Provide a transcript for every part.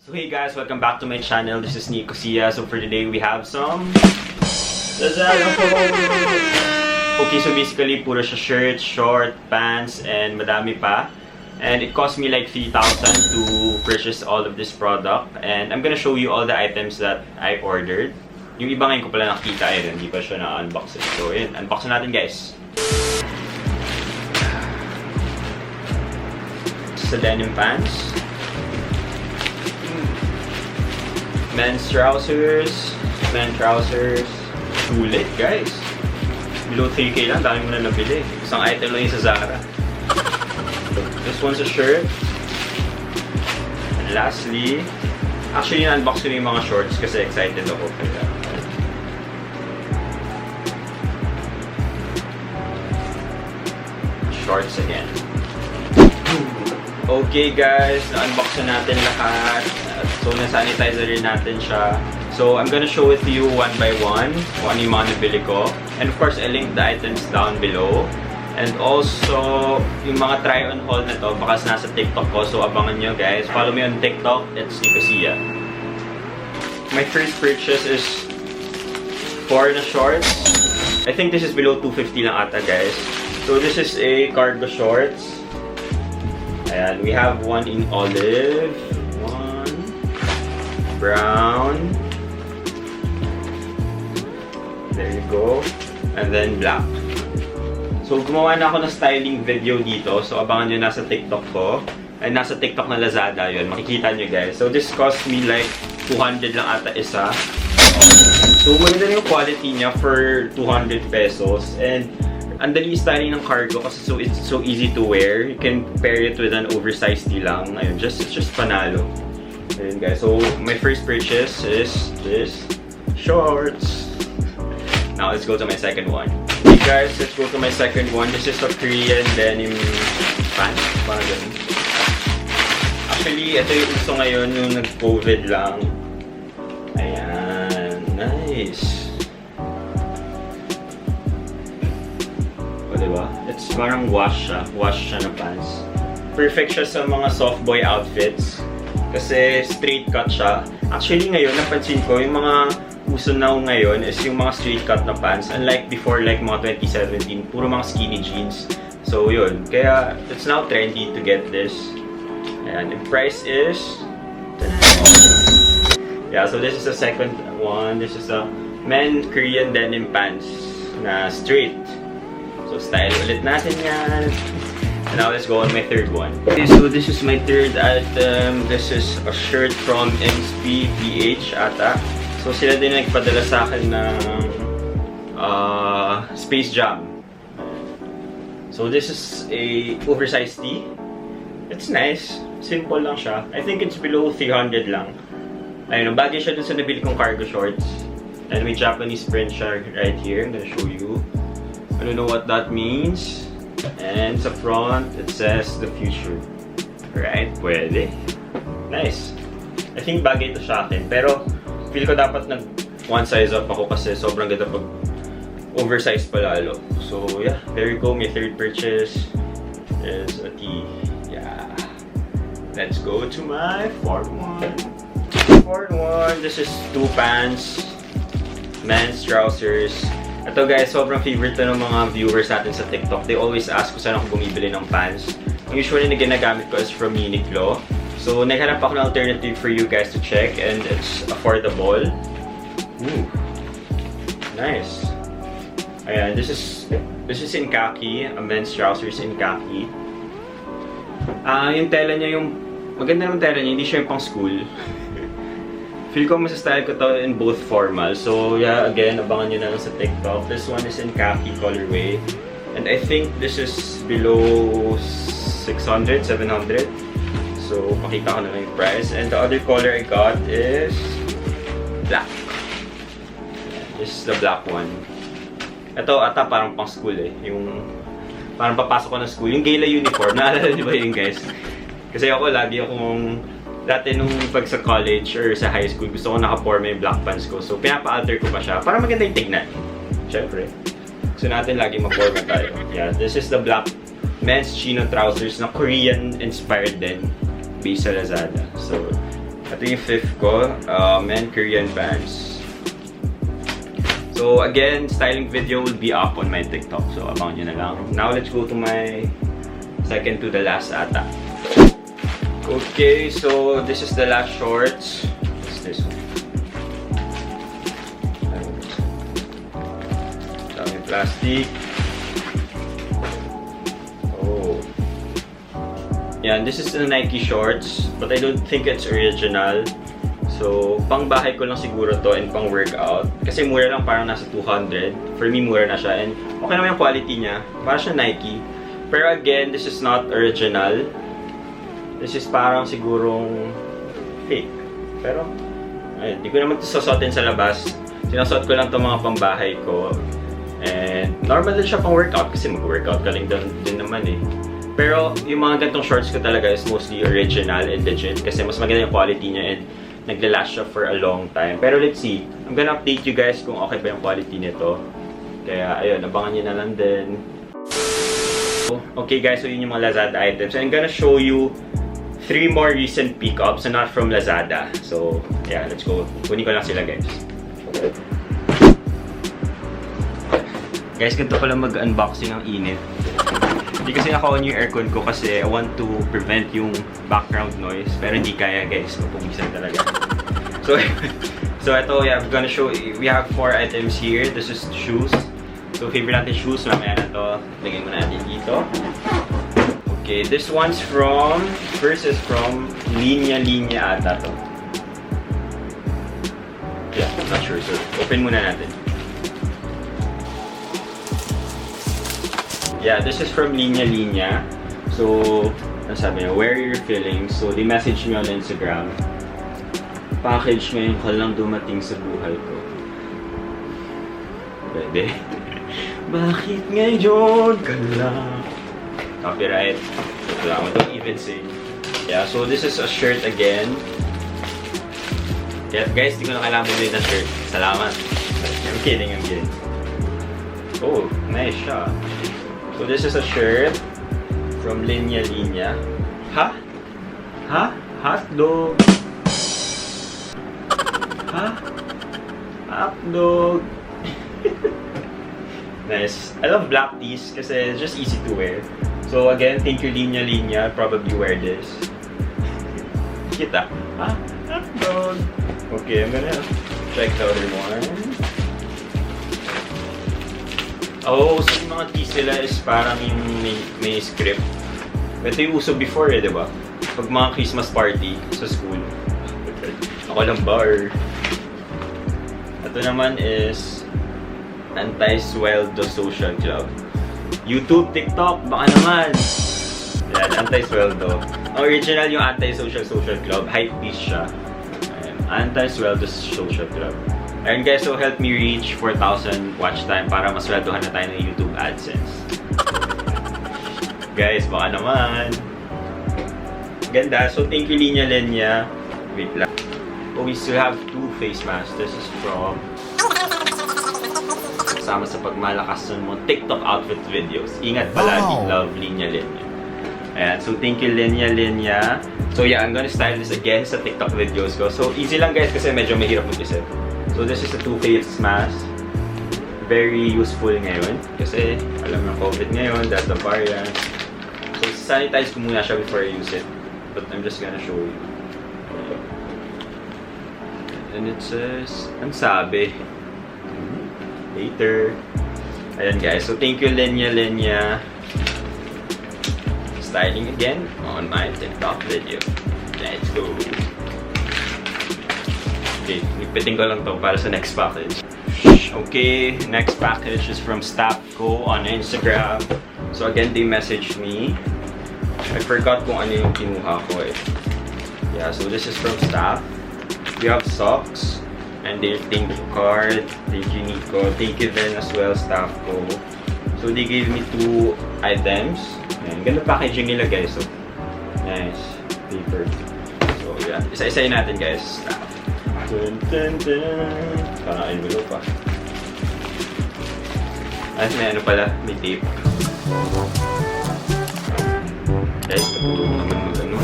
So hey guys, welcome back to my channel. This is NICKO SIA. So for today we have some LAZADA. Okay, so basically puro siya shirt, short, pants, and madami pa. And it cost me like 3,000 to purchase all of this product. And I'm gonna show you all the items that I ordered. Yung iba ngayon ko pala nakita, hindi pa siya na-unbox. So yun, unboxin natin guys. Sa denim pants. Men's trousers. Sulit guys. Below 3K lang, dami mo na nabili. Isang item lang yung sa Zara. This one's a shirt. And lastly, actually na-unbox ko yung mga shorts kasi excited ako. Shorts again. Okay guys, na-unbox na natin lahat. So, na-sanitizer rin natin siya. So, I'm gonna show it to you one by one kung ano yung mga nabili ko. And of course, I'll link the items down below. And also, yung mga try-on haul na to, baka nasa TikTok ko. So, abangan nyo guys. Follow me on TikTok. It's NICKO SIA. My first purchase is 4 na shorts. I think this is below 250 lang ata guys. So, this is a cargo shorts. Ayan, we have one in olive. Brown. There you go. And then black. So, gumawa na ako ng styling video dito. So, abangan nyo nasa TikTok ko. Ay, nasa TikTok na Lazada yun. Makikita nyo guys. So, this cost me like 200 lang ata isa. So, maganda na yung quality niya for 200 pesos. And, ang dali styling ng cargo kasi it's so easy to wear. You can pair it with an oversized tee lang. Ayun, it's just panalo. Ayun guys, so my first purchase is this shorts. Now let's go to my second one. Okay guys, let's go to my second one. This is a Korean denim pants. Parang ganun. Actually, ito yung uso ngayon, yung nag-COVID lang. Ayan, nice. O diba? It's parang wash siya na pants. Perfect siya sa mga soft boy outfits. Kasi straight cut siya. Actually ngayon, napansin ko, yung mga uso now ngayon is yung mga straight cut na pants. Unlike before, like mga 2017, puro mga skinny jeans. So yun, kaya it's now trendy to get this. And the price is... Yeah, so this is the second one. This is a men Korean denim pants na straight. So style ulit natin yan. Now let's go on my third one. Okay, so this is my third item. This is a shirt from NSPPH ata. So sila din nagpadala sa akin ng Space Jam. So this is a oversized tee. It's nice. Simple lang siya. I think it's below 300 lang. Ayun, bagay siya dun sa nabili kong cargo shorts. And may Japanese print siya right here. I'm gonna show you. I don't know what that means. And sa front, it says the future. Right? Pwede. Nice. I think bagay ito sa akin. Pero, feel ko dapat nag one size up ako kasi sobrang ganda pag oversized pa lalo. So, yeah. There you go. My third purchase is a tee. Yeah. Let's go to my fourth one. Fourth one. This is 2 pants. Men's trousers. Ito guys, sobrang favorite to ng mga viewers natin sa TikTok. They always ask kung saan ako bumibili ng pants. Ang usually na ginagamit ko is from Uniqlo. So, naghanap ako ng alternative for you guys to check and it's affordable. Ooh. Nice. Ayan, this is in khaki. A men's trousers in khaki. Yung tela niya maganda naman tela niya, hindi siya yung pang school. Feel ko masastyle ko to in both formal. So yeah, again, abangan nyo na lang sa TikTok. This one is in khaki colorway. And I think this is below 600, 700. So makita ko na lang yung price. And the other color I got is black. This is the black one. Ito ata parang pang school eh. Yung parang papasok ko ng school. Yung gala uniform. Naalala niyo ba yun guys? Kasi ako lagi akong dati nung pag sa college or sa high school, gusto ko naka-forma yung black pants ko. So, pinapa-alter ko pa siya para maganda yung tignan. Siyempre. Gusto natin lagi ma-forma tayo. Yeah, this is the black men's chino trousers na Korean-inspired din. Based sa Lazada. So, Ito yung fifth ko, men Korean pants. So again, styling video will be up on my TikTok. So abangan nyo na lang. Now let's go to my second to the last ata. Okay, so this is the last shorts. What's this one? Dami plastic. Oh. Yan, this is the Nike shorts, but I don't think it's original. So, pang bahay ko lang siguro to and pang workout. Kasi mura lang, parang nasa 200. For me, mura na siya. And okay naman yung quality niya. Parang siya Nike. Pero again, this is not original. This is parang sigurong fake. Pero, ayun, di ko naman ito susuotin sa labas. Sinasuot ko lang itong mga pambahay ko. And normal din siya pang workout kasi mag-workout ka lang din naman eh. Pero yung mga ganitong shorts ko talaga is mostly original and legit kasi mas maganda yung quality niya and nagla-last siya for a long time. Pero let's see. I'm gonna update you guys kung okay ba yung quality nito. Kaya ayun, abangan nyo na lang din. Okay guys, so yun yung mga Lazada items. And I'm gonna show you 3 more recent pickups and not from Lazada. So yeah, let's go. Kunin ko lang sila guys. Guys, ganito pala mag-unboxing ang init. Hindi kasi naka-on yung aircon ko kasi I want to prevent yung background noise. Pero hindi kaya guys, mapugisan talaga. So ito, yeah, I'm gonna show you. We have 4 items here. This is shoes. So favorite natin shoes, mamaya na to. Lagay mo natin dito. Okay, this one's from, first is from Linya ata to. Yeah, I'm not sure. So open muna natin. Yeah, this is from Linya. So, ano sabi niya, where are your feelings? So, they message me on Instagram. Package ngayon ka lang dumating sa buhay ko. Pwede. Bakit ngayon ka lang? Copyright. Wala, don't even say. Yeah, so this is a shirt again. Yeah, guys, di ko na kailangan bumili ng shirt. Salamat. I'm kidding. Oh, nice siya. So this is a shirt from Linya. Ha? Hotdog. Ha? Hotdog. Nice. I love black tees kasi it's just easy to wear. So again, thank you Linya. I'll probably wear this. Kita. Ha? Hotdog. Okay, I'm gonna check the other one. Oh, so yung mga tees nila is parang yung may script. Ito yung uso before eh, diba? Pag mga Christmas party sa school. Ako lang ba or... Ito naman is Anti-Sweldo Social Club. YouTube, TikTok, baka naman! Yan, Anti-Sweldo. Ang original yung Anti-Social Club. Hype piece siya. Ayan, Anti-Sweldo Social Club. Ayun guys, so help me reach 4,000 watch time para masweldohan na tayo ng YouTube AdSense. Guys, baka naman. Ganda. So thank you Linya. Wait lang. Oh, we still have 2 face masks. This is from... Kasama sa pagmalakas ng mga TikTok outfit videos. Ingat palagi. Love Linya. Ayan. So thank you Linya. So yeah, I'm gonna style this again sa TikTok videos ko. So easy lang guys kasi medyo mahirap mag-isip. So this is a 2 face mask. Very useful ngayon. Kasi alam ng COVID ngayon, Delta variant. So sanitize ko muna siya before I use it. But I'm just gonna show you. And it says, ang sabi. Later. Ayan guys. So thank you Linya. Styling again on my TikTok video. Let's go. Okay, ipiting ko lang to para sa next package. Okay, next package is from Staffco on Instagram. So again, they messaged me. I forgot kung ano yung kinuha ko eh. Yeah, so this is from Staff. We have socks and their thank you card. Thank you Nico. Thank you then as well Staffco. So they gave me 2 items. Ayan, ganda packaging nila guys. So, nice. Paper. So yeah, isa-isayin natin guys. Staff. Dun, dun, dun. Parang envelope pa. At may ano pala, may tape. Guys, natulong naman mag-ano.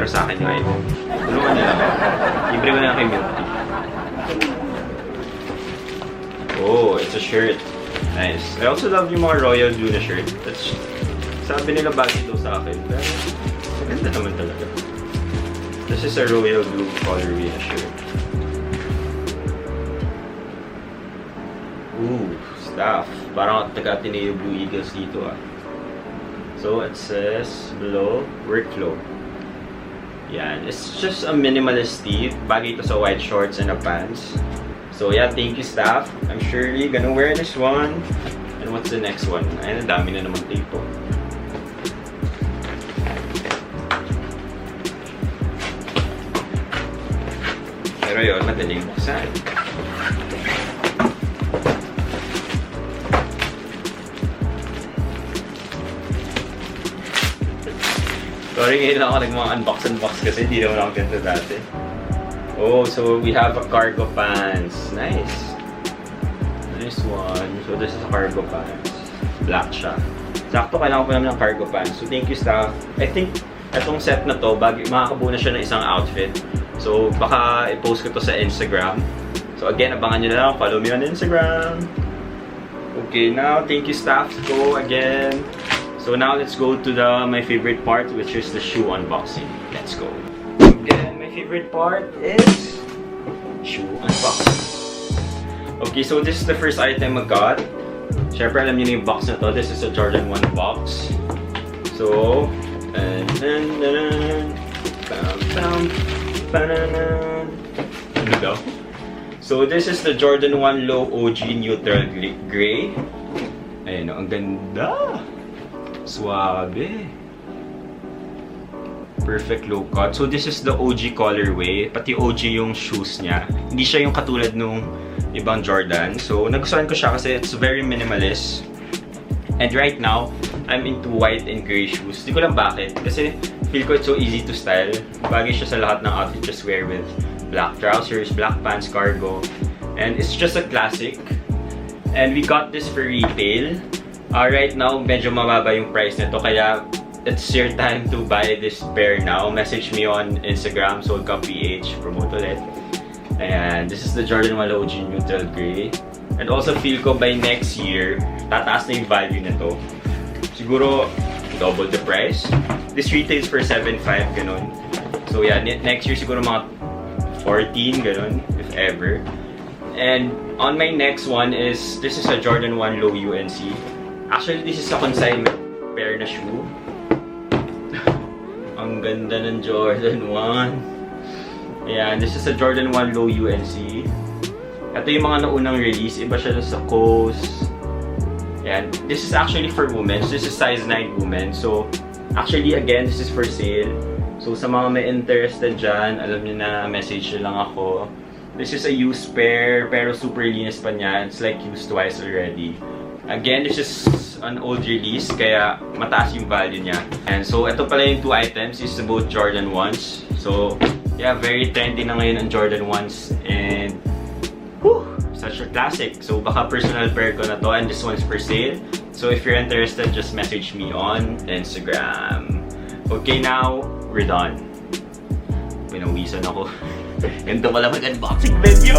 Pero sa akin yung item. Tulungan nila ako. Libre ko na lang kay Milk Tea. Oh, it's a shirt. Nice. I also love yung mga Royal Blue na shirt. That's, sabi nila bagay daw sa akin. Pero maganda naman talaga. This is a Royal Blue colorway na shirt. Ooh, stuff. Parang taga-Ateneo Blue Eagles dito ah. So it says below, workflow. Yan. It's just a minimalist tee. Bagay ito sa white shorts and a pants. So yeah, thank you staff. I'm surely gonna wear this one. And what's the next one? Ayun, ang dami na naman tape. Pero yun, madaling buksan. Sorry, ngayon lang ako nag-unbox kasi hindi naman ako ganito dati. Oh, so we have a cargo pants. Nice. Nice one. So this is a cargo pants. Black siya. Sakto, kailangan ko naman ng cargo pants. So thank you staff. I think itong set na to, makakabuo na siya ng isang outfit. So baka i-post ko to sa Instagram. So again, abangan nyo na lang. Follow me on Instagram. Okay, now thank you staff. Go again. So now let's go to my favorite part, which is the shoe unboxing. Let's go. Again, my favorite part is shoe unboxing. Okay, so this is the first item I got. Syempre, alam niyo na yung box na to. This is a Jordan 1 box. So, here we go. So this is the Jordan 1 Low OG Neutral Gray. Ayun, ang ganda. Suabe. Perfect low cut. So this is the OG colorway. Pati OG yung shoes niya. Hindi siya yung katulad nung ibang Jordan. So nagustuhan ko siya kasi it's very minimalist. And right now, I'm into white and gray shoes. Hindi ko lang bakit. Kasi feel ko it's so easy to style. Bagay siya sa lahat ng outfit. Just wear with black trousers, black pants, cargo. And it's just a classic. And we got this for retail. Right now, medyo mababa yung price nito, kaya it's your time to buy this pair now. Message me on Instagram, SoulCumpPH, promote ulit. And this is the Jordan 1 OG Neutral Gray. And also feel ko by next year, tataas na yung value nito. Siguro, double the price. This retails for 7.5, ganun. So yeah, next year siguro mga 14, ganun, if ever. And on my next one is, this is a Jordan 1 Low UNC. Actually, this is a consignment pair na shoe. Ang ganda ng Jordan 1. Ayan, this is a Jordan 1 Low UNC. Ito yung mga naunang release. Iba siya sa Coast. Ayan, this is actually for women. So this is size 9 women. So, actually, again, this is for sale. So, sa mga may interested dyan, alam niyo na, message nyo lang ako. This is a used pair, pero super linis pa niya. It's like used twice already. Again, this is an old release, kaya mataas yung value niya. And so, ito pala yung two items. This is both Jordan 1s. So, yeah, very trendy na ngayon ang Jordan 1s. And, whew, such a classic. So, baka personal pair ko na to. And this one's for sale. So, if you're interested, just message me on Instagram. Okay, now, we're done. Pinawisan ako. Ganito pala mag-unboxing video!